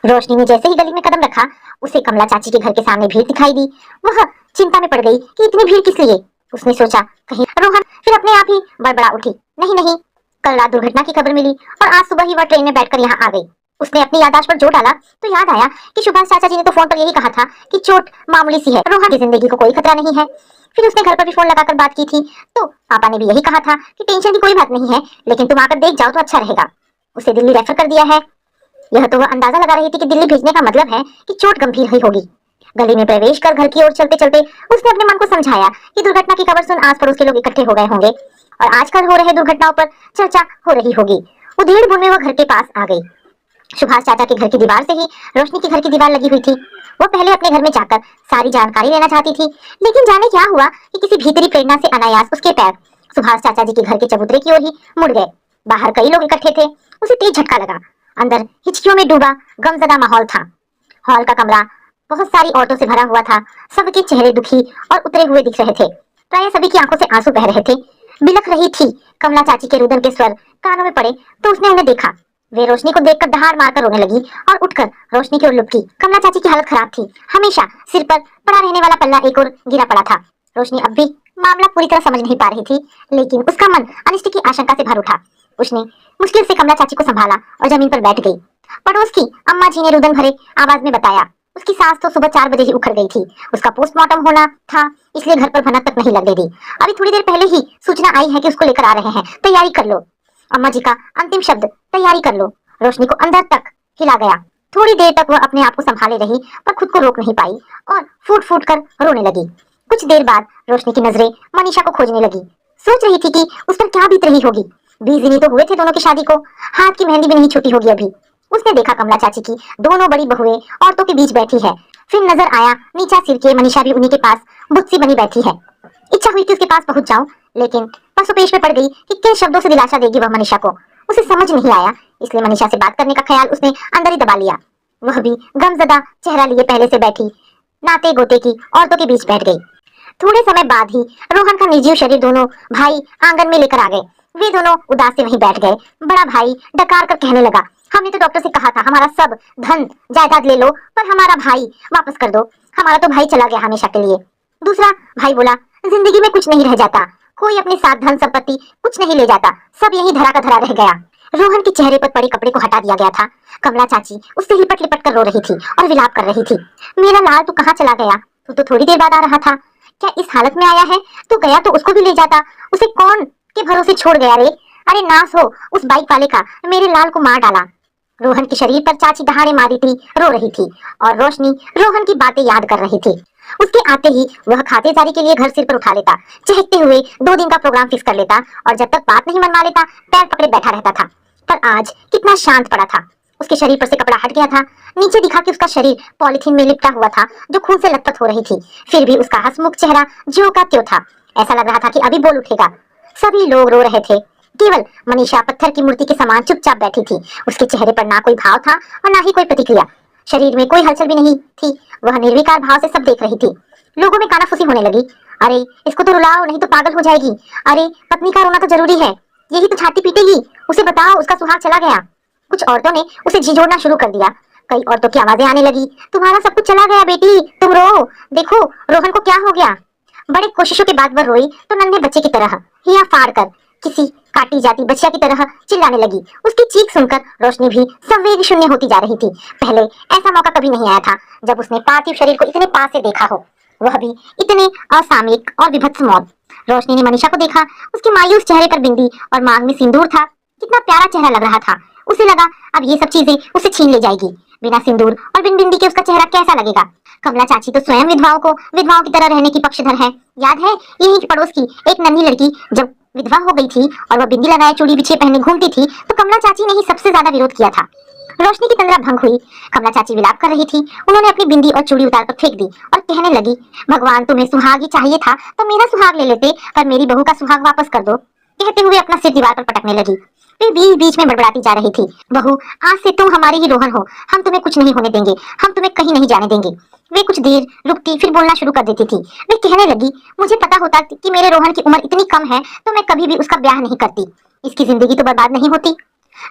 रोशनी ने जैसे ही गली में कदम रखा, उसे कमला चाची के घर के सामने भीड़ दिखाई दी। वह चिंता में पड़ गई कि इतनी भीड़ किस लिए। उसने सोचा कहीं रोहन, फिर अपने आप ही बड़बड़ा उठी, नहीं नहीं, कल रात दुर्घटना की खबर मिली और आज सुबह ही वह ट्रेन में बैठकर यहाँ आ गई। उसने अपनी याददाश्त पर जोर डाला तो याद आया कि सुभाष चाचा जी ने तो फोन पर यही कहा था कि चोट मामूली सी है, रोहन की जिंदगी को कोई खतरा नहीं है। फिर उसने घर पर भी फोन लगाकर बात की थी तो पापा ने भी यही कहा था कि टेंशन की कोई बात नहीं है, लेकिन तुम आकर देख जाओ तो अच्छा रहेगा। उसे दिल्ली रेफर कर दिया है। यह तो वह अंदाजा लगा रही थी कि दिल्ली भेजने का मतलब है कि चोट गंभीर ही होगी। गली में प्रवेश कर घर की ओर चलते चलते उसने अपने मन को समझाया कि दुर्घटना की खबर सुन आस पड़ोस के लोग इकट्ठे हो गए होंगे और आजकल हो रहे दुर्घटनाओं पर चर्चा हो रही होगी। उधेड़ बुन में वह घर के पास आ गई। सुभाष चाचा के घर की दीवार से ही रोशनी के घर की दीवार लगी हुई थी। वो पहले अपने घर में जाकर सारी जानकारी लेना चाहती थी, लेकिन जाने क्या हुआ कि किसी भीतरी प्रेरणा से अनायास उसके पैर सुभाष चाचा जी के घर के चबूतरे की ओर ही मुड़ गए। बाहर कई लोग इकट्ठे थे। उसे तेज झटका लगा। अंदर हिचकियों में डूबा गमजदा माहौल था। हॉल का कमरा बहुत सारी औरतों से भरा हुआ था। सबके चेहरे दुखी और उतरे हुए दिख रहे थे। प्राय सभी की आंखों से आंसू बह रहे थे। बिलख रही थी। कमला चाची के रुदन के स्वर कानों में पड़े तो उसने उन्हें देखा। वे रोशनी को देखकर दहाड़ मारकर रोने लगी और उठकर रोशनी की ओर लुढ़की। कमला चाची की हालत खराब थी। हमेशा सिर पर पड़ा रहने वाला पल्ला एक ओर गिरा पड़ा था। रोशनी अब भी मामला पूरी तरह समझ नहीं पा रही थी, लेकिन उसका मन अनिष्ट की आशंका से भर उठा। उसने मुश्किल से कमला चाची को संभाला और जमीन पर बैठ गई। पड़ोस की अम्मा जी ने रुदन भरे आवाज में बताया, उसकी सास तो सुबह 4 बजे ही उखड़ गई थी। उसका पोस्टमार्टम होना था, इसलिए घर पर भनक तक नहीं लग रही थी। अभी थोड़ी देर पहले ही सूचना आई है कि उसको लेकर आ रहे हैं, तैयारी कर लो। अम्मा जी का अंतिम शब्द तैयारी कर लो रोशनी को अंदर तक हिला गया। थोड़ी देर तक वह अपने आप को संभाले रही, पर खुद को रोक नहीं पाई और फूट फूट कर रोने लगी। कुछ देर बाद रोशनी की नजरें मनीषा को खोजने लगी। सोच रही थी कि उस पर क्या बीत रही होगी। 20 दिन ही तो हुए थे दोनों की शादी को, हाथ की मेहंदी भी नहीं छूटी होगी अभी। उसने देखा कमला चाची की दोनों बड़ी बहुएं औरतों के बीच बैठी है। फिर नजर आया नीचा सिर के मनीषा भी उन्हीं के पास बुत्सी बनी बैठी है। इच्छा हुई कि उसके पास पहुंच जाऊं, लेकिन पसोपेश में पड़ गई कि किन शब्दों से दिलासा देगी वह मनीषा को। उसे समझ नहीं आया, इसलिए मनीषा से बात करने का ख्याल उसने अंदर ही दबा लिया। वह भी गमजदा चेहरा लिए पहले से बैठी नाते गोते की औरतों के बीच बैठ गई। थोड़े समय बाद ही रोहन का निर्जीव शरीर दोनों भाई आंगन में लेकर आ गए। वे दोनों उदास से वहीं बैठ गए। बड़ा भाई डकार कर कहने लगा, हमने तो डॉक्टर से कहा था हमारा सब धन जायदाद ले लो, पर हमारा भाई वापस कर दो। हमारा तो भाई चला गया हमेशा के लिए। दूसरा भाई बोला, जिंदगी में कुछ नहीं रह जाता, कोई अपने साथ धन संपत्ति कुछ नहीं ले जाता, सब यही धरा का धरा रह गया। रोहन के चेहरे पर पड़े कपड़े को हटा दिया गया था। कमला चाची उससे लिपट लिपट कर रो रही थी और विलाप कर रही थी। मेरा लाल तू कहाँ चला गया? तू तो थोड़ी देर बाद आ रहा था। क्या इस हालत में आया है? तू गया तो उसको भी ले जाता। उसे कौन के भरोसे छोड़ गया रे? अरे नास हो उस बाइक वाले का, मेरे लाल को मार डाला। रोहन के शरीर पर चाची दहाड़े मारी थी, रो रही थी और रोशनी रोहन की बातें याद कर रही थी। उसके आते ही वह खातिरदारी के लिए घर सिर पर उठा लेता, चहकते हुए 2 दिन का प्रोग्राम फिक्स कर लेता और जब तक बात नहीं मनवा लेता पैर पकड़े बैठा रहता था। पर आज कितना शांत पड़ा था। उसके शरीर पर से कपड़ा हट गया था। नीचे दिखा कि उसका शरीर पॉलिथीन में लिपटा हुआ था जो खून से लथपथ हो रही थी। फिर भी उसका हंसमुख चेहरा ज्यों का त्यों था। ऐसा लग रहा था कि अभी बोल उठेगा। सभी लोग रो रहे थे। केवल मनीषा पत्थर की मूर्ति के समान चुपचाप बैठी थी। उसके चेहरे पर ना कोई भाव था और ना ही कोई प्रतिक्रिया। शरीर में कोई हलचल भी नहीं थी। वह निर्विकार भाव से सब देख रही थी। लोगों में कानाफूसी होने लगी। अरे इसको तो रुलाओ, नहीं तो पागल हो जाएगी। अरे पत्नी का रोना तो जरूरी है, यही तो छाती पीटेगी। उसे बताओ उसका सुहाग चला गया। कुछ औरतों ने उसे झिझोड़ना शुरू कर दिया। कई औरतों की आवाजें आने लगी, तुम्हारा सब कुछ चला गया बेटी, तुम रो, देखो रोहन को क्या हो गया। बड़े कोशिशों के बाद वह रोई तो नन्हे बच्चे की तरह हिया फाड़ कर किसी काटी जाती बच्चिया की तरह चिल्लाने लगी। उसकी चीख सुनकर रोशनी भी संवेग शून्य होती जा रही थी। पहले ऐसा मौका कभी नहीं आया था जब उसने पार्थिव शरीर को इतने पास से देखा हो, वह भी इतने असामयिक और विभत्स मौत। रोशनी ने मनीषा को देखा। उसके मायूस चेहरे पर बिंदी और मांग में सिंदूर था। कितना प्यारा चेहरा लग रहा था। उसे लगा अब ये सब चीजें उसे छीन ले जाएगी। बिना सिंदूर और बिन बिंदी के उसका चेहरा कैसा लगेगा। कमला चाची तो स्वयं विधवाओं की तरह रहने की पक्षधर है। याद है यही की पड़ोस की एक नन्ही लड़की जब विधवा हो गई थी और वह बिंदी लगाए चूड़ी बिछे पहने घूमती थी तो कमला चाची ने ही सबसे ज्यादा विरोध किया था। रोशनी की तंद्रा भंग हुई। कमला चाची विलाप कर रही थी। उन्होंने अपनी बिंदी और चूड़ी उतारकर फेंक दी और कहने लगी, भगवान तुम्हें सुहाग ही चाहिए था तो मेरा सुहाग ले लेते, पर मेरी बहू का सुहाग वापस कर दो। कहते हुए अपना सिर दीवार पर पटकने लगी। वे बीच बीच में बड़बड़ाती जा रही थी, बहू आज से तुम हमारी ही रोहन हो, हम तुम्हें कुछ नहीं होने देंगे, हम तुम्हें कहीं नहीं जाने देंगे। वे कुछ देर रुकती फिर बोलना शुरू कर देती थी। वे कहने लगी, मुझे पता होता कि मेरे रोहन की उम्र इतनी कम है तो मैं कभी भी उसका ब्याह नहीं करती, इसकी जिंदगी तो बर्बाद नहीं होती।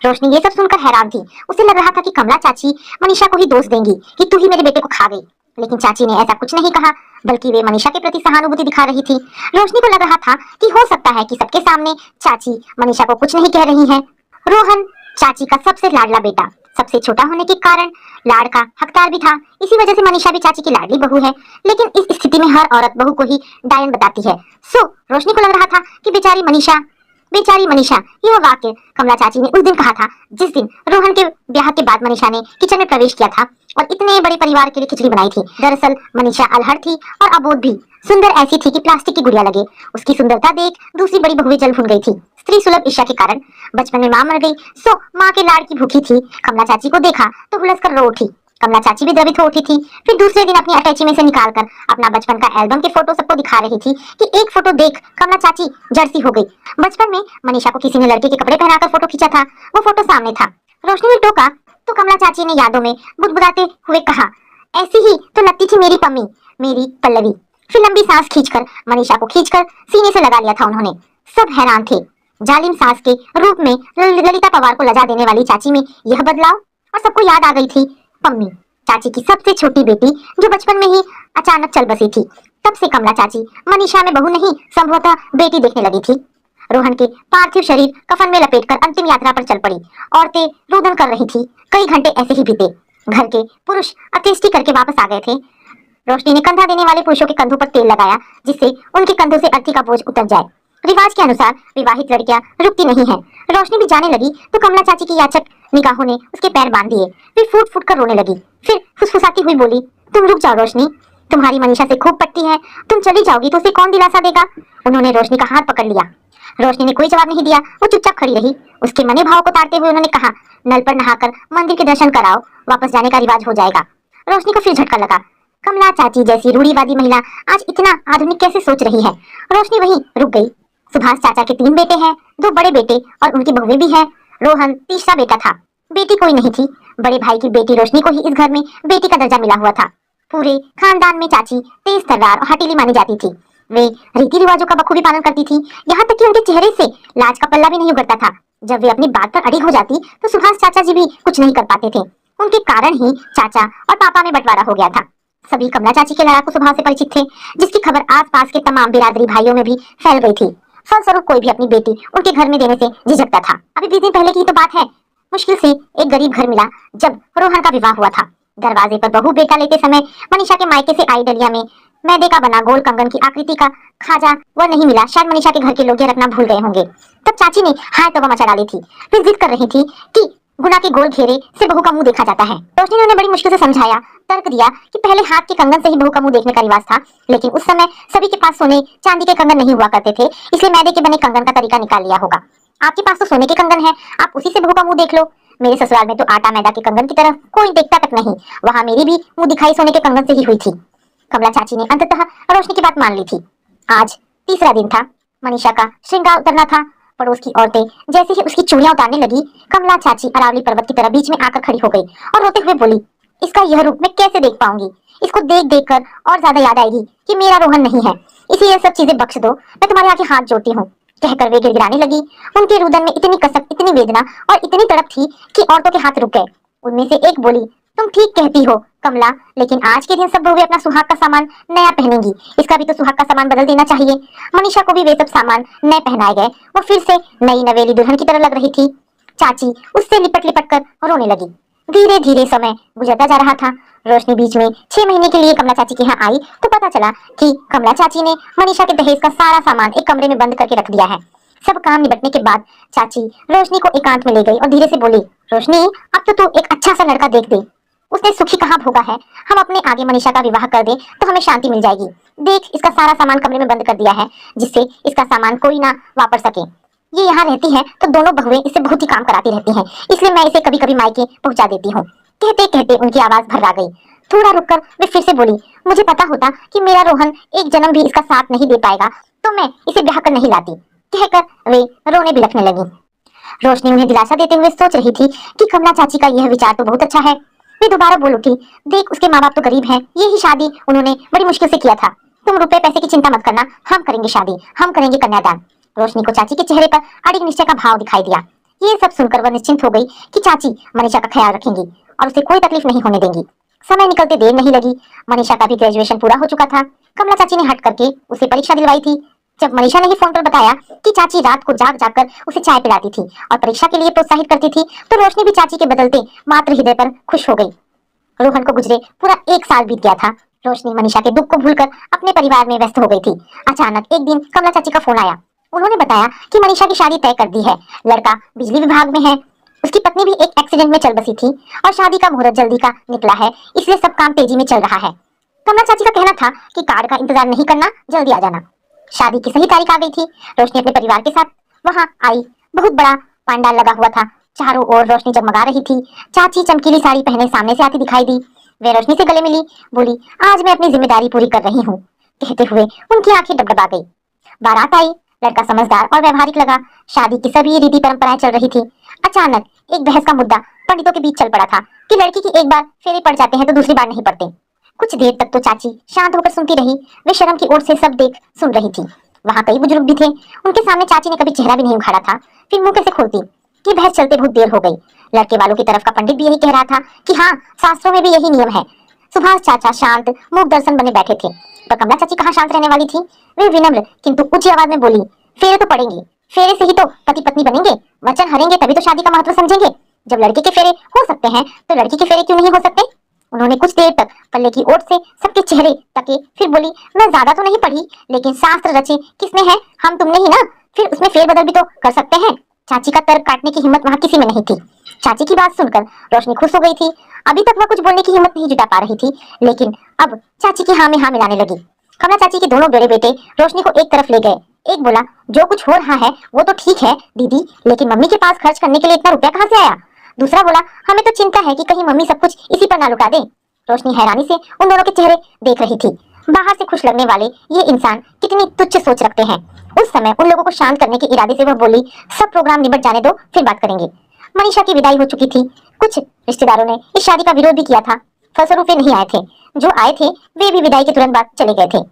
रोशनी ये सब सुनकर हैरान थी। उसे लग रहा था कि कमला चाची मनीषा को ही दोष देंगी कि तू ही मेरे बेटे को खा गई, लेकिन चाची ने ऐसा कुछ नहीं कहा, बल्कि वे मनीषा के प्रति सहानुभूति दिखा रही थी। रोशनी को लग रहा था कि हो सकता है कि सबके सामने चाची मनीषा को कुछ नहीं कह रही है। रोहन चाची का सबसे लाडला बेटा, सबसे छोटा होने के कारण लाड़ का हकदार भी था। इसी वजह से मनीषा भी चाची की लाडली बहू है, लेकिन इस स्थिति में हर औरत बहू को ही डायन बताती है। सो रोशनी को लग रहा था कि बेचारी मनीषा, यह वाक्य कमला चाची ने उस दिन कहा था जिस दिन रोहन के ब्याह के बाद मनीषा ने किचन में प्रवेश किया था और इतने बड़े परिवार के लिए खिचड़ी बनाई थी। दरअसल मनीषा अलहड़ थी और अबोध भी। सुंदर ऐसी थी कि प्लास्टिक की गुड़िया लगे। उसकी सुंदरता देख दूसरी बड़ी बहुएं जल भुन गई थी। स्त्री सुलभ ईर्ष्या के कारण बचपन में मां मर गई, सो मां के लाड़ की भूखी थी। कमला चाची को देखा तो हुलस कर रो उठी। कमला चाची भी द्रवित हो उठी थी। फिर दूसरे दिन अपनी अटैची में से निकालकर अपना बचपन का एल्बम के फोटो सबको दिखा रही थी कि एक फोटो देख कमला चाची जर्सी हो गई। बचपन में मनीषा को किसी ने लड़के के कपड़े पहनाकर फोटो खींचा था, वो फोटो सामने था। रोशनी ने टोका तो कमला चाची ने यादों में बुदबुदाते हुए कहा, ऐसी ही तो लगती थी मेरी पम्मी, मेरी पल्लवी। फिर लंबी सांस खींचकर मनीषा को खींचकर सीने से लगा लिया था उन्होंने। सब हैरान थे। जालिम सास के रूप में ललिता पवार को लजा देने वाली चाची में यह बदलाव, और सबको याद आ गई थी पम्मी, चाची की सबसे छोटी बेटी जो बचपन में ही अचानक चल बसी थी। तब से कमला चाची मनीषा में बहू नहीं, संभवतः बेटी देखने लगी थी। रोहन के पार्थिव शरीर कफन में लपेटकर अंतिम यात्रा पर चल पड़ी। औरतें रोदन कर रही थी। कई घंटे ऐसे ही बीते। घर के पुरुष अंत्येष्टि करके वापस आ गए थे। रोशनी ने कंधा देने वाले पुरुषों के कंधों पर तेल लगाया जिससे उनके कंधों से अर्थी का बोझ उतर जाए। रिवाज के अनुसार विवाहित लड़कियां रुकती नहीं हैं। रोशनी भी जाने लगी तो कमला चाची की याचक निगाहों ने उसके पैर बांध दिए। वे फूट फूट कर रोने लगी। फिर फुसफुसाती हुई बोली, तुम रुक जाओ रोशनी, तुम्हारी मनीषा से खूब पटती है, तुम चली जाओगी तो उसे कौन दिलासा देगा। उन्होंने रोशनी का हाथ पकड़ लिया। रोशनी ने कोई जवाब नहीं दिया, वो चुपचाप खड़ी रही। उसके मने भाव को ताड़ते हुए उन्होंने कहा, नल पर नहाकर मंदिर के दर्शन कराओ, वापस जाने का रिवाज हो जाएगा। रोशनी को फिर झटका लगा। कमला चाची जैसी रूढ़िवादी महिला आज इतना आधुनिक कैसे सोच रही है। रोशनी वहीं रुक गई। सुभाष चाचा के 3 बेटे हैं, 2 बड़े बेटे और उनकी बहुएं भी हैं। रोहन तीसरा बेटा था। बेटी कोई नहीं थी। बड़े भाई की बेटी रोशनी को ही इस घर में बेटी का दर्जा मिला हुआ था। पूरे खानदान में चाची तेज तर्रार और हठीली मानी जाती थी। वे रीति रिवाजों का बखूबी पालन करती थी, यहाँ तक कि उनके चेहरे से लाज का पल्ला भी नहीं उगड़ता था। जब वे अपनी बात पर अड़िग हो जाती तो सुभाष चाचा जी भी कुछ नहीं कर पाते थे। उनके कारण ही चाचा और पापा में बंटवारा हो गया था। सभी कमला चाची के लड़ाकू स्वभाव से परिचित थे, जिसकी खबर आसपास के तमाम बिरादरी भाइयों में भी फैल गई थी। फलस्वरूप कोई भी अपनी बेटी उनके घर में देने से झिझकता था। अभी 20 दिन पहले की तो बात है। मुश्किल से एक गरीब घर मिला जब रोहन का विवाह हुआ था। दरवाजे पर बहू बेटा लेते समय मनीषा के मायके से आई डलिया में मैदे का बना गोल कंगन की आकृति का खाजा वह नहीं मिला। शायद मनीषा के घर के लोग यह रखना भूल गए होंगे। तब चाची ने हाय तौबा मचा डाली थी। फिर जिद कर रही थी कि गुना के गोल घेरे से बहू का मुंह देखा जाता है। रोशनी ने उन्हें बड़ी मुश्किल से समझाया, तर्क दिया कि पहले हाथ के कंगन से ही बहू का मुंह देखने का रिवाज था, लेकिन उस समय सभी के पास सोने चांदी के कंगन नहीं हुआ करते थे, इसलिए मैदे के बने कंगन का तरीका निकाल लिया होगा। आपके पास तो सोने के कंगन है, आप उसी से बहू का मुंह देख लो। मेरे ससुराल में तो आटा मैदा के कंगन की तरफ कोई देखता तक नहीं। वहाँ मेरी भी मुंह दिखाई सोने के कंगन से ही हुई थी। कमला चाची ने अंततः रोशनी की बात मान ली थी। आज तीसरा दिन था। मनीषा का श्रृंगार उतरना था। पड़ोस की औरतें जैसे ही उसकी चूड़ियां उतारने लगी, कमला चाची अरावली पर्वत की तरह बीच में आकर खड़ी हो गई और रोते हुए बोली, इसका यह रूप मैं कैसे देख पाऊंगी। इसको देख देख कर और ज्यादा याद आएगी कि मेरा रोहन नहीं है। इसीलिए सब चीजें बख्श दो, मैं तुम्हारे आगे हाथ जोड़ती हूँ। कहकर वे गिड़गिड़ाने लगी। उनके रुदन में इतनी कसक, इतनी वेदना और इतनी तड़प थी कि औरतों के हाथ रुक गए। उनमें से एक बोली, तुम ठीक कहती हो कमला, लेकिन आज के दिन सब बहुएं अपना सुहाग का सामान नया पहनेंगी। इसका भी तो सुहाग का सामान बदल देना चाहिए। मनीषा को भी वे सब सामान नए पहनाए गए। वो फिर से नई नवेली दुल्हन की तरह लग रही थी। चाची उससे लिपट लिपट कर रोने लगी। धीरे धीरे समय गुजरता जा रहा था। रोशनी बीच में 6 महीने के लिए कमला चाची के यहाँ आई तो पता चला कि कमला चाची ने मनीषा के दहेज का सारा सामान एक कमरे में बंद करके रख दिया है। सब काम निपटने के बाद चाची रोशनी को एकांत में ले गई और धीरे से बोली, रोशनी अब तो तू एक अच्छा सा लड़का देख दे। उसने सुखी कहाँ भोगा है। हम अपने आगे मनीषा का विवाह कर दे तो हमें शांति मिल जाएगी। देख, इसका सारा सामान कमरे में बंद कर दिया है जिससे इसका सामान कोई ना वापर सके। ये यहाँ रहती है तो दोनों बहुएं इससे बहुत ही काम कराती रहती हैं, इसलिए मैं इसे कभी कभी मायके पहुंचा देती हूँ। कहते कहते उनकी आवाज भर्रा गई। थोड़ा रुककर वे फिर से बोली, मुझे पता होता कि मेरा रोहन एक जन्म भी इसका साथ नहीं दे पाएगा तो मैं इसे ब्याह कर नहीं लाती। कहकर वे रोने बिलखने लगी। रोशनी उन्हें दिलासा देते हुए सोच रही थी कि कमला चाची का यह विचार तो बहुत अच्छा है। वे दोबारा बोल उठी, देख उसके माँ बाप तो गरीब हैं, ये ही शादी उन्होंने बड़ी मुश्किल से किया था। तुम रुपए पैसे की चिंता मत करना, हम करेंगे शादी, हम करेंगे कन्यादान। रोशनी को चाची के चेहरे पर अड़िग निश्चय का भाव दिखाई दिया। ये सब सुनकर वह निश्चिंत हो गई कि चाची मनीषा का ख्याल रखेंगी और उसे कोई तकलीफ नहीं होने देंगी। समय निकलते देर नहीं लगी, मनीषा का भी ग्रेजुएशन पूरा हो चुका था। कमला चाची ने हट करके उसे परीक्षा दिलवाई थी। जब मनीषा ने ही फोन पर बताया कि चाची रात को जाग जाग कर उसे चाय पिलाती थी और परीक्षा के लिए प्रोत्साहित करती थी, तो रोशनी भी चाची के बदलते मातृ हृदय पर खुश हो गई। रोहन को गुजरे पूरा 1 साल बीत गया था। रोशनी मनीषा के दुख को भूलकर अपने परिवार में व्यस्त हो गई थी। अचानक एक दिन कमला चाची का फोन आया। उन्होंने बताया कि मनीषा की शादी तय कर दी है। लड़का बिजली विभाग में है, उसकी पत्नी भी एक एक्सीडेंट में चल बसी थी और शादी का मुहूर्त जल्दी का निकला है, इसलिए सब काम तेजी में चल रहा है। कमला चाची का कहना था कि कार्ड का इंतजार नहीं करना, जल्दी आ जाना। शादी की सही तारीख आ गई थी। रोशनी अपने परिवार के साथ वहां आई। बहुत बड़ा पंडाल लगा हुआ था, चारों ओर रोशनी जगमगा रही थी। चाची चमकीली साड़ी पहने सामने से आती दिखाई दी। वे रोशनी से गले मिली, बोली, आज मैं अपनी जिम्मेदारी पूरी कर रही हूँ। कहते हुए उनकी आंखें डबडबा गई। बारात आई। लड़का समझदार और व्यवहारिक लगा। शादी की सभी रीति परंपराएं चल रही थी। अचानक एक बहस का मुद्दा पंडितों के बीच चल पड़ा था कि लड़की की एक बार फेरे पड़ जाते हैं तो दूसरी बार नहीं पड़ते। कुछ देर तक तो चाची शांत होकर सुनती रही। वे शर्म की ओर से सब देख सुन रही थी। वहां कई बुजुर्ग भी थे। उनके सामने चाची ने कभी चेहरा भी नहीं उखाड़ा था। फिर मुंह कैसे खोलती कि बहस चलते बहुत देर हो गई। लड़के वालों की तरफ का पंडित भी यही कह रहा था कि हाँ, शास्त्रों में भी यही नियम है। सुभाष चाचा शांत मूक दर्शन बने बैठे थे, पर कमला चाची कहाँ शांत रहने वाली थी। वे विनम्र किंतु ऊंची आवाज में बोली, फेरे तो पड़ेंगे, फेरे से ही तो पति पत्नी बनेंगे, वचन हरेंगे तभी तो शादी का महत्व समझेंगे। जब लड़के के फेरे हो सकते हैं तो लड़की के फेरे क्यों नहीं हो सकते। उन्होंने कुछ देर तक पल्ले की ओर से सबके चेहरे तके, फिर बोली, मैं ज्यादा तो नहीं पढ़ी, लेकिन शास्त्र रचे किसने है, हम तुमने ही ना, फिर उसमें फेरबदल भी तो कर सकते हैं। चाची का तर्क काटने की हिम्मत वहां किसी में नहीं थी। चाची की बात सुनकर रोशनी खुश हो गई थी। अभी तक वह कुछ बोलने की हिम्मत नहीं जुटा पा रही थी, लेकिन अब चाची की हाँ में हाँ मिलाने लगी। कमला चाची के दोनों बड़े बेटे रोशनी को एक तरफ ले गए। एक बोला, जो कुछ हो रहा है वो तो ठीक है दीदी, लेकिन मम्मी के पास खर्च करने के लिए इतना रुपया कहाँ से आया। दूसरा बोला, हमें तो चिंता है कि कहीं मम्मी सब कुछ इसी पर ना लुटा दे। रोशनी हैरानी से उन दोनों के चेहरे देख रही थी। बाहर से खुश लगने वाले ये इंसान कितनी तुच्छ सोच रखते हैं। उस समय उन लोगों को शांत करने के इरादे से वह बोली, सब प्रोग्राम निबट जाने दो, फिर बात करेंगे। मनीषा की विदाई हो चुकी थी। कुछ रिश्तेदारों ने इस शादी का विरोध भी किया था, फलस्वरूप वे नहीं आए थे। जो आए थे वे भी विदाई के तुरंत बाद चले गए थे।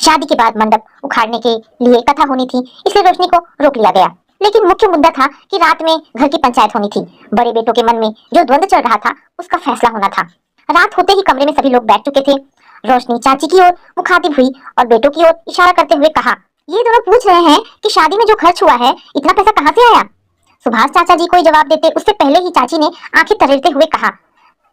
शादी के बाद मंडप उखाड़ने के लिए कथा होनी थी, इसलिए रोशनी को रोक लिया गया। लेकिन मुख्य मुद्दा था कि रात में घर की पंचायत होनी थी। बड़े बेटों के मन में जो द्वंद्व चल रहा था उसका फैसला होना था। रात होते ही कमरे में सभी लोग बैठ चुके थे। रोशनी चाची की ओर मुखातिब हुई और बेटों की ओर इशारा करते हुए कहा, ये दोनों पूछ रहे हैं कि शादी में जो खर्च हुआ है इतना पैसा कहाँ से आया। सुभाष चाचा जी कोई जवाब देते उससे पहले ही चाची ने आंखें तरेरते हुए कहा,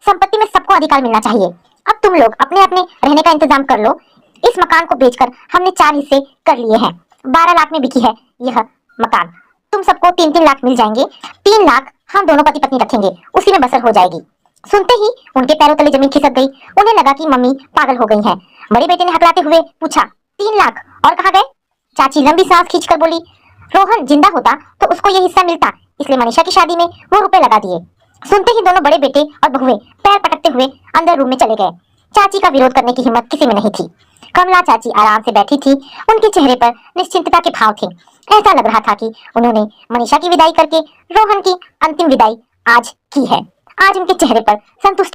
संपत्ति में सबको अधिकार मिलना चाहिए। अब तुम लोग अपने अपने रहने का इंतजाम कर लो। इस मकान को बेचकर हमने 4 हिस्से कर लिए हैं। 12 लाख में बिकी है यह मकान। तुम सबको 3-3 लाख मिल जाएंगे। 3 लाख हम दोनों पति पत्नी रखेंगे, उसी में बसर हो जाएगी। सुनते ही उनके पैरों तले जमीन खिसक गई। उन्हें लगा कि मम्मी पागल हो गई हैं। बड़े बेटे ने हकलाते हुए पूछा, 3 लाख और कहाँ गए। चाची लंबी सांस खींचकर बोली, रोहन जिंदा होता तो उसको ये हिस्सा मिलता, इसलिए मनीषा की शादी में वो रुपए लगा दिए। सुनते ही दोनों बड़े बेटे और बहुएं पैर पटकते हुए अंदर रूम में चले गए। चाची का विरोध करने की हिम्मत किसी में नहीं थी। कमला चाची आराम से बैठी थी। उनके चेहरे पर निश्चिंतता के भाव थे। ऐसा लग रहा था कि उन्होंने मनीषा की विदाई करके रोहन की अंतिम विदाई आज की है। आज उनके चेहरे पर संतुष्टि